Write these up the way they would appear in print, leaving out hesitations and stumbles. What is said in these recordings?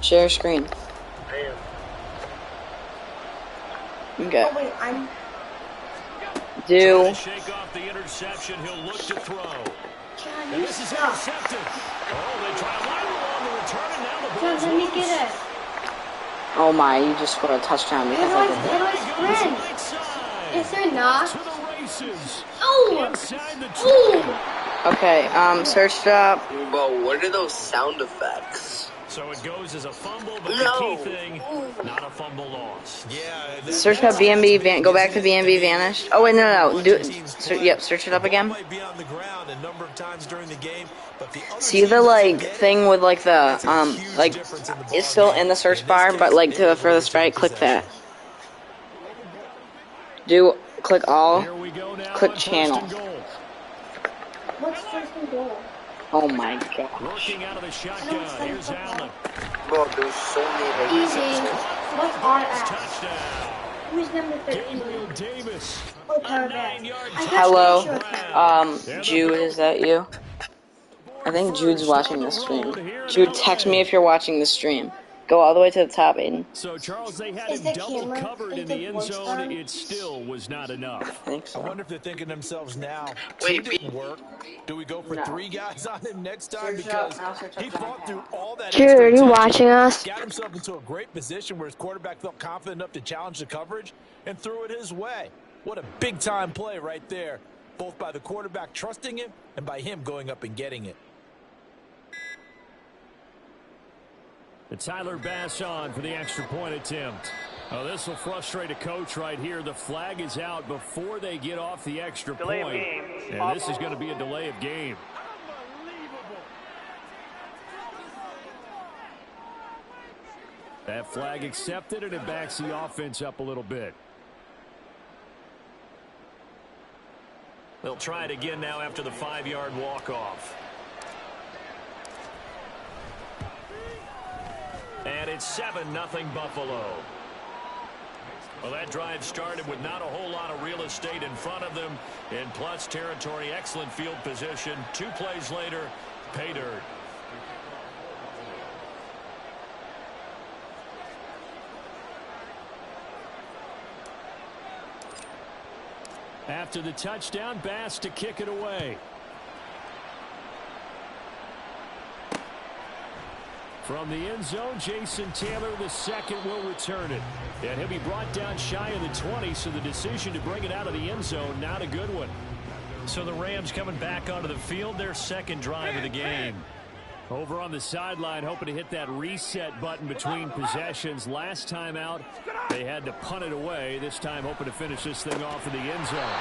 Share screen. I am. Okay. Oh wait, I'm. Do. Shake off the interception. He'll look to throw. John, And you this is suck. intercepted. Oh, they try a lateral on the return, and now the John, ball's let me loose. get it. Oh my, you just scored a touchdown because I did that. How do I sprint? Right side. Is there not? To the races. Oh! Inside the 20. Oh! Okay, search it up. Bro, what are those sound effects? So it goes as a fumble, but No. the key thing, not a fumble loss. Yeah. Search up BNB, go back to BNB vanished. Oh wait, no. Yep, search it up again. See the like thing with like the like it's still in the search bar, but like to the furthest right, click that. Click all, click channel. What's first and goal? Oh my god. Working out of the shotgun. Here's Allen. Bro, there's so many. Easy. What's RS? Touchdown. Who's number 13? Gabriel Davis. Oh, power back. Hello, Jude, is that you? I think Jude's watching the stream. Jude, text me if you're watching the stream. Go all the way to the top, Aiden. So, Charles, they had Is him the double camera covered in into the end voice zone. on? It still was not enough. I think I so. wonder if they're thinking to themselves now, Wait, two didn't work. Do we go for No. 3 guys on him next time? Search up, Because I'll search up he the fought right through now. all that Jude, extra are you attention, watching us? got himself into a great position where his quarterback felt confident enough to challenge the coverage and threw it his way. What a big-time play right there, both by the quarterback trusting him and by him going up and getting it. And Tyler Bass on for the extra point attempt. Oh, this will frustrate a coach right here. The flag is out before they get off the extra point. And this is going to be a delay of game. That flag accepted, and it backs the offense up a little bit. They'll try it again now after the 5-yard walk-off. And it's 7-0 Buffalo. Well, that drive started with not a whole lot of real estate in front of them. In plus territory, excellent field position. 2 plays later, pay dirt. After the touchdown, Bass to kick it away. From the end zone, Jason Taylor, the second, will return it. And he'll be brought down shy of the 20, so the decision to bring it out of the end zone, not a good one. So the Rams coming back onto the field, their second drive of the game. Over on the sideline, hoping to hit that reset button between possessions. Last time out, they had to punt it away. This time, hoping to finish this thing off in the end zone.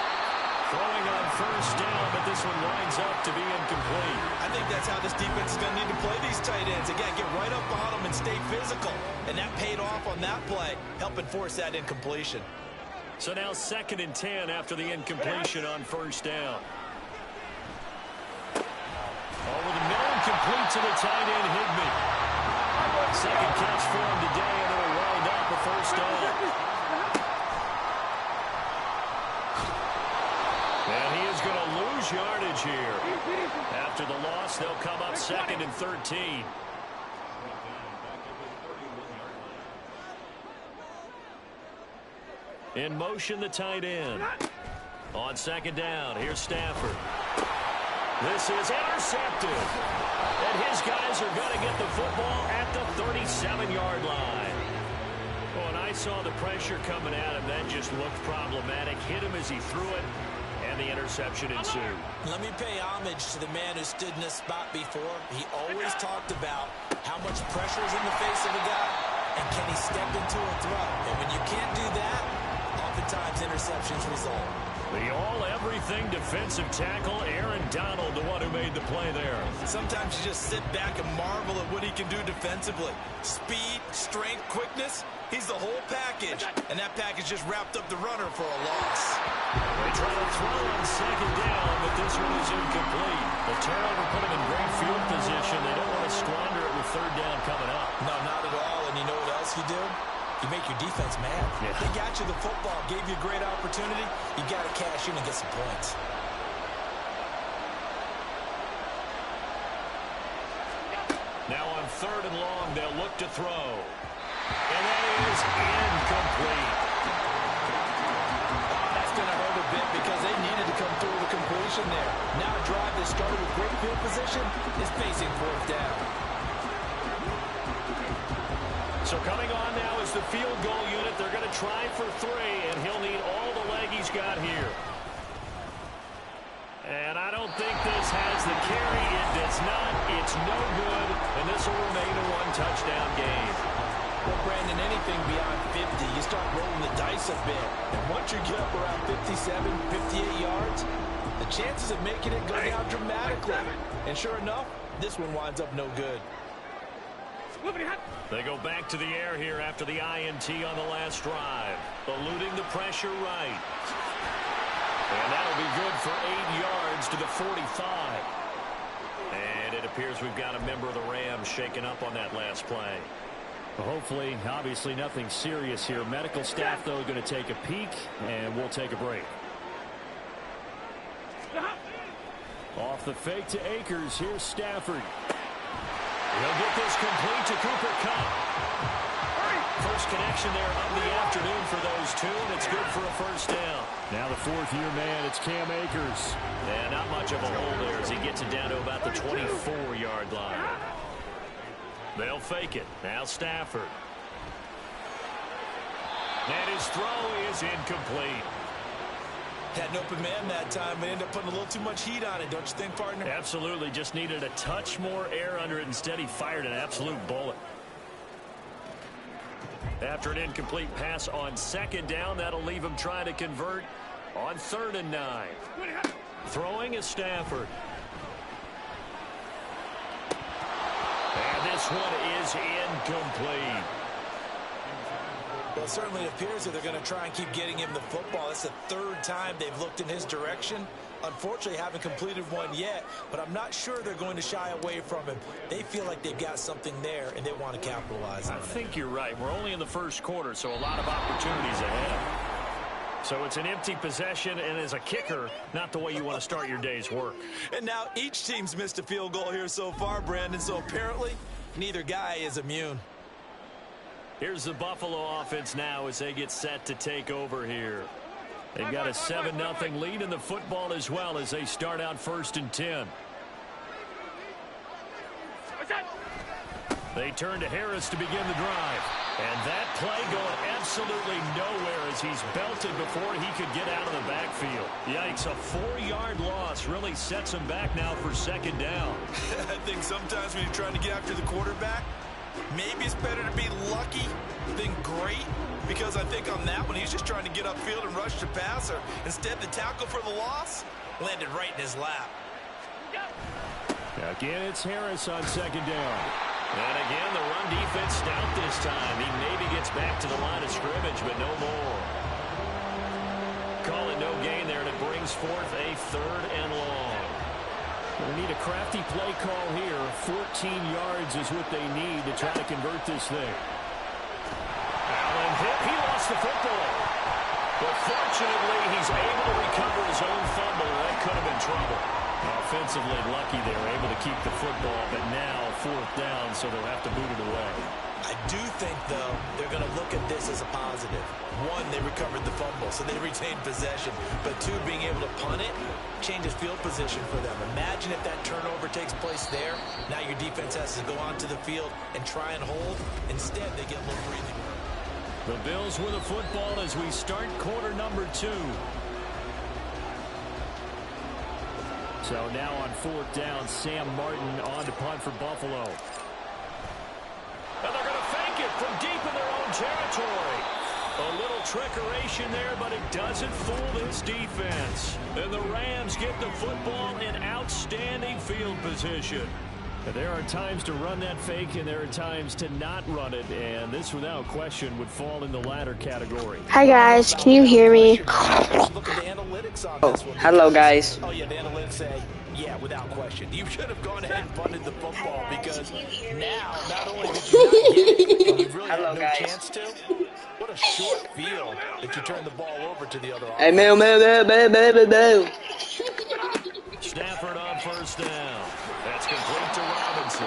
Throwing on first down, but this one winds up to be incomplete. I think that's how this defense is going to need to play these tight ends. Again, get right up on them and stay physical. And that paid off on that play, helping force that incompletion. So now 2nd and 10 after the incompletion on first down. Over the middle, complete to the tight end, Higbee. Second catch for him today, and it'll wind up a first down. And he is going to lose yardage here. After the loss, they'll come up 2nd and 13. In motion, the tight end. On 2nd down, here's Stafford. This is intercepted. And his guys are going to get the football at the 37-yard line. Oh, and I saw the pressure coming at him. That just looked problematic. Hit him as he threw it, and the interception ensued. Let me pay homage to the man who stood in this spot before. He always talked about how much pressure is in the face of a guy, and can he step into a throw. And when you can't do that, oftentimes interceptions result. The all-everything defensive tackle, Aaron Donald, the one who made the play there. Sometimes you just sit back and marvel at what he can do defensively. Speed, strength, quickness, he's the whole package. And that package just wrapped up the runner for a loss. They try to throw on 2nd down, but this one is incomplete. The turnover put him in great field position. They don't want to squander it with 3rd down coming up. No, not at all. And you know what else you do? You make your defense mad. Yeah. They got you the football, gave you a great opportunity. You got to cash in and get some points. Now on 3rd and long. They'll look to throw. And that is incomplete. That's going to hurt a bit because they needed to come through with a completion there. Now a drive that started with great field position is facing 4th down. So coming on now is the field goal unit. They're going to try for 3, and he'll need all the leg he's got here. And I don't think this has the carry. It does not. It's no good, and this will remain a 1-touchdown game. Well, Brandon, anything beyond 50, you start rolling the dice a bit. And once you get up around 57, 58 yards, the chances of making it go down dramatically. And sure enough, this one winds up no good. They go back to the air here after the INT on the last drive. Eluding the pressure right. And that'll be good for 8 yards to the 45. And it appears we've got a member of the Rams shaken up on that last play. Well, hopefully, obviously nothing serious here. Medical staff, though, going to take a peek, and we'll take a break. Off the fake to Akers. Here's Stafford. He'll get this complete to Cooper Kupp. First connection there of the afternoon for those two, and it's good for a 1st down. Now the 4th-year man, it's Cam Akers. Yeah, not much of a hole there as he gets it down to about the 24-yard line. They'll fake it. Now Stafford. And his throw is incomplete. Had an open man that time, but ended up putting a little too much heat on it, don't you think, partner? Absolutely. Just needed a touch more air under it. Instead, he fired an absolute bullet. After an incomplete pass on 2nd down, that'll leave him trying to convert on 3rd and 9. Throwing is Stafford. And this one is incomplete. Well, it certainly appears that they're going to try and keep getting him the football. That's the 3rd time they've looked in his direction. Unfortunately, haven't completed one yet, but I'm not sure they're going to shy away from him. They feel like they've got something there, and they want to capitalize on it. I think you're right. We're only in the 1st quarter, so a lot of opportunities ahead. So it's an empty possession, and as a kicker, not the way you want to start your day's work. And now each team's missed a field goal here so far, Brandon, so apparently neither guy is immune. Here's the Buffalo offense now as they get set to take over here. They've got a 7-0 lead in the football as well as they start out 1st and 10. They turn to Harris to begin the drive. And that play going absolutely nowhere as he's belted before he could get out of the backfield. Yikes, a 4-yard loss really sets him back now for 2nd down. I think sometimes when you're trying to get after the quarterback, maybe it's better to be lucky than great, because I think on that one he's just trying to get upfield and rush the passer. Instead, the tackle for the loss landed right in his lap. Again, it's Harris on 2nd down. And again, the run defense stout this time. He maybe gets back to the line of scrimmage, but no more. Call it no gain there, and it brings forth a 3rd and long. They need a crafty play call here. 14 yards is what they need to try to convert this thing. Allen hit. He lost the football. But fortunately, he's able to recover his own fumble. That could have been trouble. Offensively lucky they were able to keep the football, but now 4th down, so they'll have to boot it away. I do think, though, they're going to look at this as a positive. 1, they recovered the fumble, so they retained possession. But 2, being able to punt it changes field position for them. Imagine if that turnover takes place there. Now your defense has to go onto the field and try and hold. Instead, they get a little breathing room. The Bills with the football as we start quarter number 2. So now on 4th down, Sam Martin on to punt for Buffalo. And they're going to fake it from deep in their own territory. A little trickeration there, but it doesn't fool this defense. And the Rams get the football in outstanding field position. There are times to run that fake, and there are times to not run it, and this, without question, would fall in the latter category. Hi guys, can you hear me? Look at the analytics on this one. Hello, guys. Oh, yeah, the analytics say, yeah, without question. You should have gone ahead and punted the football because now, not only did you not get it, but you really Hello, had no guys. chance to. What a short field if you turn the ball over to the other Hey, offense. moo. Stafford on 1st down. That's complete to Robinson.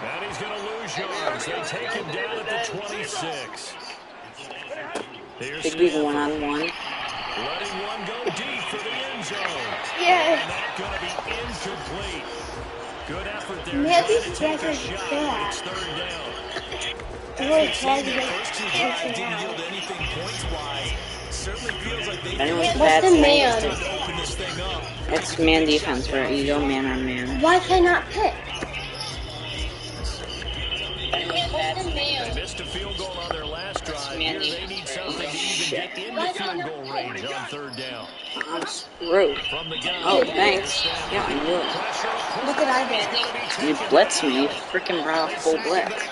And he's going to lose yards. They take him down at the 26. Big league one-on-one. Letting one go deep for the end zone. Yeah. And that's going to be incomplete. Good effort there. Yeah, Trying to these take a guys are shot, bad. but it's third down. Really First two drives didn't yield anything points-wise. Certainly feels like they Anyone's What's bad the thing? man? to open this thing up. It's man defense where you go man on man. Why can I not pick? They missed a field goal on their last drive. Here they need something to even get into field goal range on third down. I'm screwed. From the gun. Oh, thanks. Yeah, I knew it. Look what I did. You blitzed me. You freaking brought a full blitz.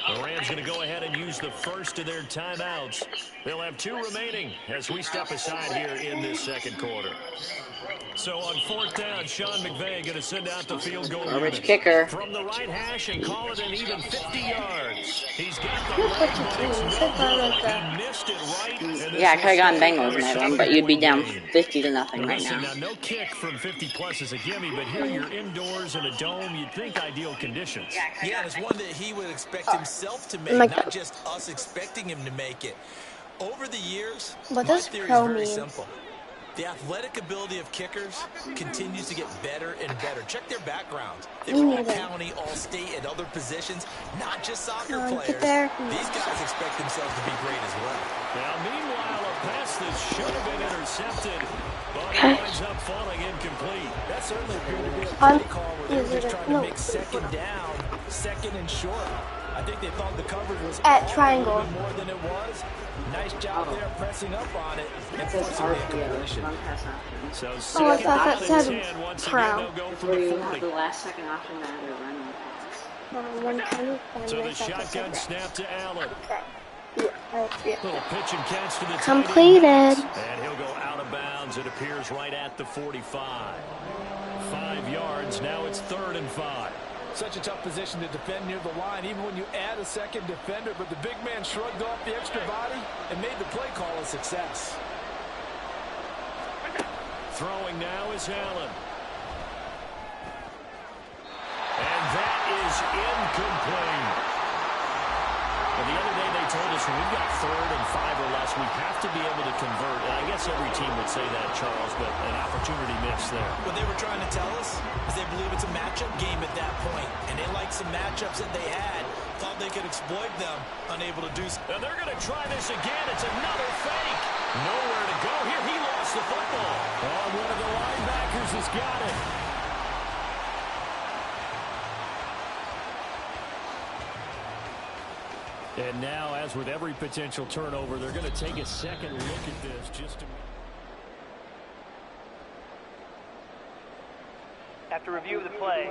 The Rams going to go ahead and use the first of their timeouts. They'll have 2 remaining as we step aside here in this second quarter. So on fourth down, Sean McVay going to send out the field goal Garbage kicker. from the right hash and call it an even 50 yards. He's got the leg, he missed it right. Yeah, I could have gotten Bengals in that one, but you'd be down 50-0 right Listen, now. now no kick from 50+ is a gimme, but here you're indoors in a dome. You'd think ideal conditions. Yeah, it's one that he would expect himself to make, not just us expecting him to make it. Over the years, What my does theory pro is very mean? simple. The athletic ability of kickers continues to get better and better. Check their backgrounds. They were all county, all state, and other positions, not just soccer players. Get there. These guys expect themselves to be great as well. Now, meanwhile, a pass that should have been intercepted, but it winds up falling incomplete. That certainly appeared to be a play call where they were just trying to make second down, second and short. I think they thought the coverage was At triangle. more than it was. Nice job there pressing up on it and forcing the incompletion. So Oh, I second thought that down and said 10. Once crown. again, they'll go for Where the you have 40. the last second option that they're running pass. So the shotgun snap to Allen. Yeah. Little pitch and catch to the tight end. Completed. And he'll go out of bounds. It appears right at the 45. 5 yards. Now it's 3rd and 5. Such a tough position to defend near the line, even when you add a second defender, but the big man shrugged off the extra body and made the play call a success. Throwing now is Allen. And that is incomplete. Well, the other day they told us when we've got 3rd and 5 or less, we have to be able to convert. And I guess every team would say that, Charles, but an opportunity missed there. What they were trying to tell us is they believe it's a matchup game at that point, and they liked some matchups that they had, thought they could exploit them, unable to do so. And they're going to try this again. It's another fake. Nowhere to go here. He lost the football. Oh, one of the linebackers has got it. And now, as with every potential turnover, they're going to take a second look at this just to... After review of the play,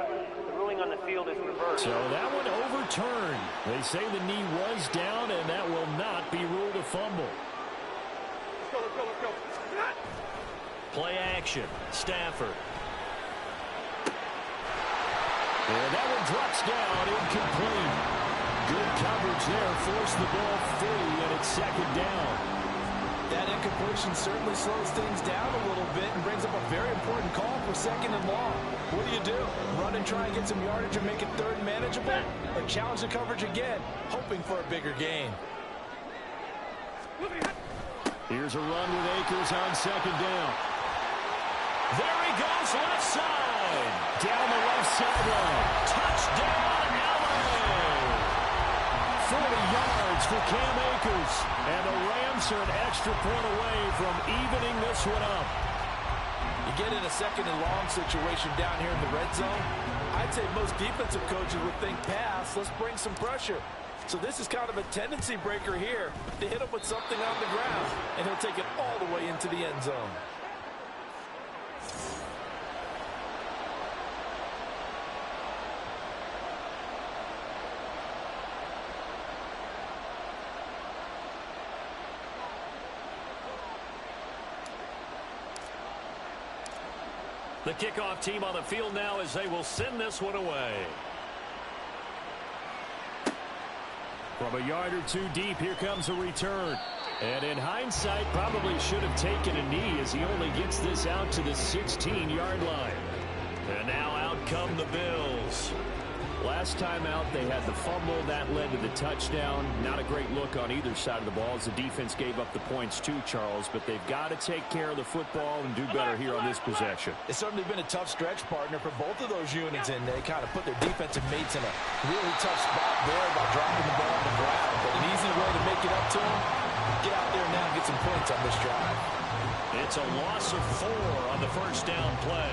the ruling on the field is reversed. So that one overturned. They say the knee was down, and that will not be ruled a fumble. Let's go. Play action. Stafford. And that one drops down, incomplete. Good coverage there, forced the ball free, and it's 2nd down. That incompletion certainly slows things down a little bit and brings up a very important call for 2nd and long. What do? Run and try and get some yardage and make it 3rd manageable? Or challenge the coverage again, hoping for a bigger gain? Here's a run with Akers on 2nd down. There he goes, left side. Down the left sideline. Touchdown, LA. 40 yards for Cam Akers. And the Rams are an extra point away from evening this one up. You get in a 2nd and long situation down here in the red zone, I'd say most defensive coaches would think pass, let's bring some pressure. So this is kind of a tendency breaker here to hit him with something on the ground, and he'll take it all the way into the end zone. The kickoff team on the field now as they will send this one away. From a yard or 2 deep, here comes a return. And in hindsight, probably should have taken a knee as he only gets this out to the 16-yard line. And now out come the Bills. Last time out, they had the fumble. That led to the touchdown. Not a great look on either side of the ball as the defense gave up the points too, Charles. But they've got to take care of the football and do better here on this possession. It's certainly been a tough stretch, partner, for both of those units, and they kind of put their defensive mates in a really tough spot there by dropping the ball on the ground. But an easy way to make it up to them, get out there now and get some points on this drive. It's a loss of 4 on the first down play.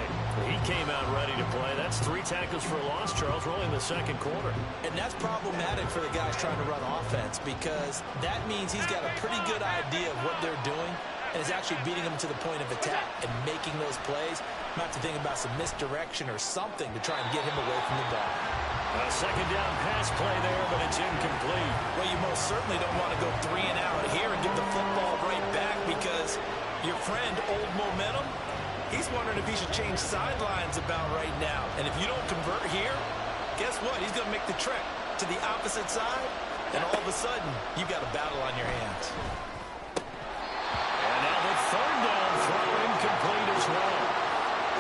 He came out ready to play. That's 3 tackles for a loss, Charles. We're only in the second quarter. And that's problematic for the guys trying to run offense because that means he's got a pretty good idea of what they're doing and is actually beating them to the point of attack and making those plays. Might have to think about some misdirection or something to try and get him away from the ball. A second down pass play there, but it's incomplete. Well, you most certainly don't want to go 3 and out here and get the football right back because your friend, Old Momentum, he's wondering if he should change sidelines about right now. And if you don't convert here, guess what? He's going to make the trek to the opposite side, and all of a sudden, you've got a battle on your hands. And now the third down throw incomplete as well.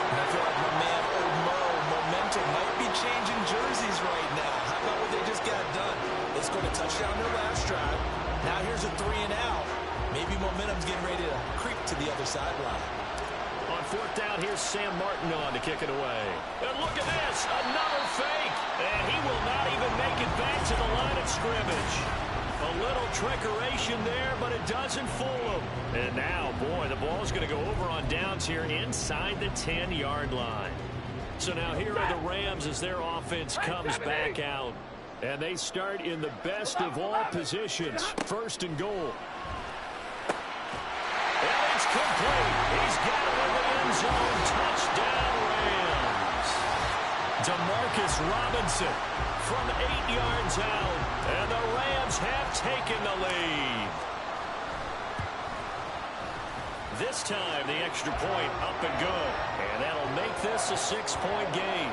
And I feel like my man, Old Mo, Momentum, might be changing jerseys right now. How about what they just got done? They scored a touchdown their last drive. Now here's a 3 and out. Maybe Momentum's getting ready to creep to the other sideline. On fourth down, here's Sam Martin on to kick it away. And look at this, another fake. And he will not even make it back to the line of scrimmage. A little trickeration there, but it doesn't fool him. And now, boy, the ball's going to go over on downs here inside the 10-yard line. So now here are the Rams as their offense comes back out. And they start in the best of all positions, first and goal. And it's complete. He's got it in the end zone. Touchdown, Rams. Demarcus Robinson from 8 yards out. And the Rams have taken the lead. This time, the extra point up and good. And that'll make this a 6-point game.